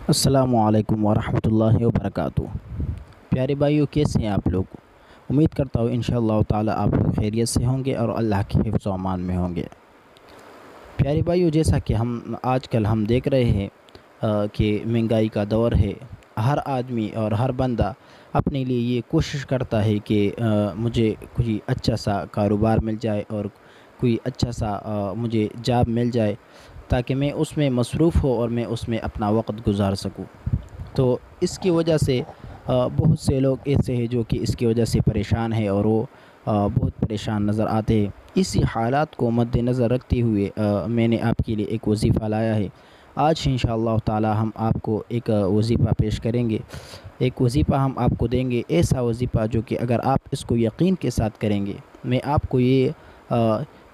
السلام علیکم ورحمۃ اللہ وبرکاتہ۔ پیارے بھائیو، کیسے ہیں آپ لوگ؟ امید کرتا ہوں انشاءاللہ تعالی آپ لوگ خیریت سے ہوں گے اور اللہ کے حفظ و امان میں ہوں گے۔ پیارے بھائیو، جیسا کہ آج کل ہم دیکھ رہے ہیں کہ مہنگائی کا دور ہے۔ ہر آدمی اور ہر بندہ اپنے لیے یہ کوشش کرتا ہے کہ مجھے کوئی اچھا سا کاروبار مل جائے اور کوئی اچھا سا مجھے جاب مل جائے تاکہ میں اس میں مصروف ہو اور میں اس میں اپنا وقت گزار سکوں۔ تو اس کی وجہ سے بہت سے لوگ ایسے ہیں جو کہ اس کی وجہ سے پریشان ہیں اور وہ بہت پریشان نظر آتے ہیں۔ اسی حالات کو مد نظر رکھتے ہوئے میں نے آپ کے لیے ایک وظیفہ لایا ہے۔ آج انشاءاللہ تعالی ہم آپ کو ایک وظیفہ پیش کریں گے۔ ایک وظیفہ ہم آپ کو دیں گے، ایسا وظیفہ جو کہ اگر آپ اس کو یقین کے ساتھ کریں گے، میں آپ کو یہ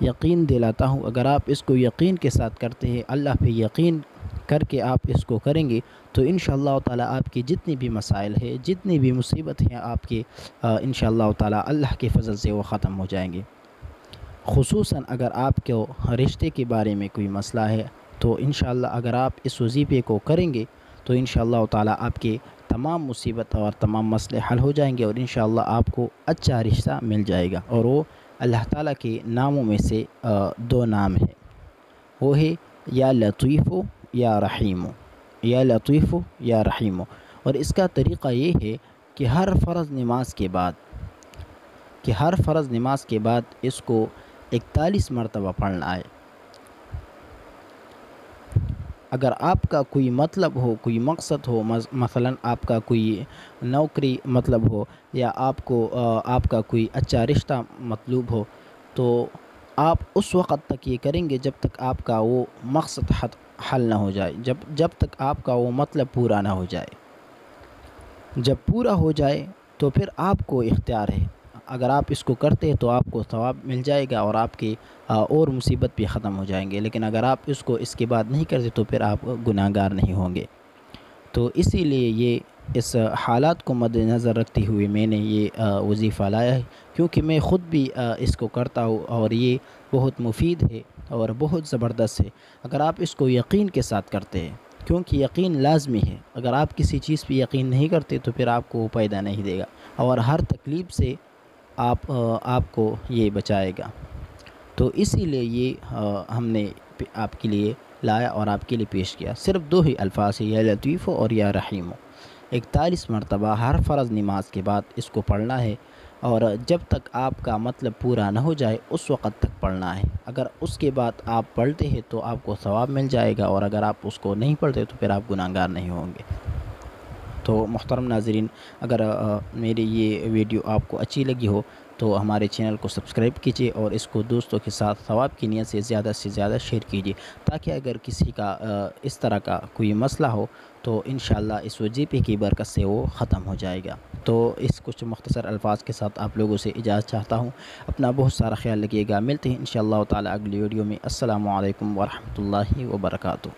یقین دلاتا ہوں، اگر آپ اس کو یقین کے ساتھ کرتے ہیں، اللہ پہ یقین کر کے آپ اس کو کریں گے تو انشاءاللہ تعالی آپ کی جتنی بھی مسائل ہیں، جتنی بھی مصیبت ہیں آپ کے، انشاءاللہ تعالی اللہ کے فضل سے وہ ختم ہو جائیں گے۔ خصوصاً اگر آپ کو رشتے کے بارے میں کوئی مسئلہ ہے تو انشاءاللہ اگر آپ اس وظیفے کو کریں گے تو انشاءاللہ تعالی آپ کے تمام مصیبت اور تمام مسئلے حل ہو جائیں گے اور انشاءاللہ آپ کو اچھا رشتہ مل جائے گا۔ اور وہ اللہ تعالیٰ کے ناموں میں سے دو نام ہیں، وہ ہے یا لطیف یا رحیم، یا لطیف یا رحیم۔ اور اس کا طریقہ یہ ہے کہ ہر فرض نماز کے بعد اس کو 41 مرتبہ پڑھنا ہے۔ اگر آپ کا کوئی مطلب ہو، کوئی مقصد ہو، مثلاً آپ کا کوئی نوکری مطلب ہو یا آپ کا کوئی اچھا رشتہ مطلوب ہو، تو آپ اس وقت تک یہ کریں گے جب تک آپ کا وہ مقصد حل نہ ہو جائے، جب تک آپ کا وہ مطلب پورا نہ ہو جائے۔ جب پورا ہو جائے تو پھر آپ کو اختیار ہے، اگر آپ اس کو کرتے ہیں تو آپ کو ثواب مل جائے گا اور آپ کی اور مصیبت بھی ختم ہو جائیں گے، لیکن اگر آپ اس کے بعد نہیں کرتے تو پھر آپ گناہ گار نہیں ہوں گے۔ تو اسی لیے اس حالات کو مد نظر رکھتے ہوئے میں نے یہ وظیفہ لایا ہے، کیونکہ میں خود بھی اس کو کرتا ہوں اور یہ بہت مفید ہے اور بہت زبردست ہے اگر آپ اس کو یقین کے ساتھ کرتے ہیں، کیونکہ یقین لازمی ہے۔ اگر آپ کسی چیز پہ یقین نہیں کرتے تو پھر آپ کو وہ فائدہ نہیں دے گا اور ہر تکلیف سے آپ کو یہ بچائے گا۔ تو اسی لیے یہ ہم نے آپ کے لیے لایا اور آپ کے لیے پیش کیا۔ صرف دو ہی الفاظ ہیں، یا لطیف اور یا رحیم۔ 41 مرتبہ ہر فرض نماز کے بعد اس کو پڑھنا ہے اور جب تک آپ کا مطلب پورا نہ ہو جائے اس وقت تک پڑھنا ہے۔ اگر اس کے بعد آپ پڑھتے ہیں تو آپ کو ثواب مل جائے گا اور اگر آپ اس کو نہیں پڑھتے تو پھر آپ گناہ گار نہیں ہوں گے۔ تو محترم ناظرین، اگر میری یہ ویڈیو آپ کو اچھی لگی ہو تو ہمارے چینل کو سبسکرائب کیجیے اور اس کو دوستوں کے ساتھ ثواب کی نیت سے زیادہ شیئر کیجیے، تاکہ اگر کسی کا اس طرح کا کوئی مسئلہ ہو تو انشاءاللہ اس وظیفے کی برکت سے وہ ختم ہو جائے گا۔ تو اس کچھ مختصر الفاظ کے ساتھ آپ لوگوں سے اجازت چاہتا ہوں۔ اپنا بہت سارا خیال رکھیے گا، ملتے ہیں انشاءاللہ تعالی اگلی ویڈیو میں۔ السلام علیکم ورحمۃ اللہ وبرکاتہ۔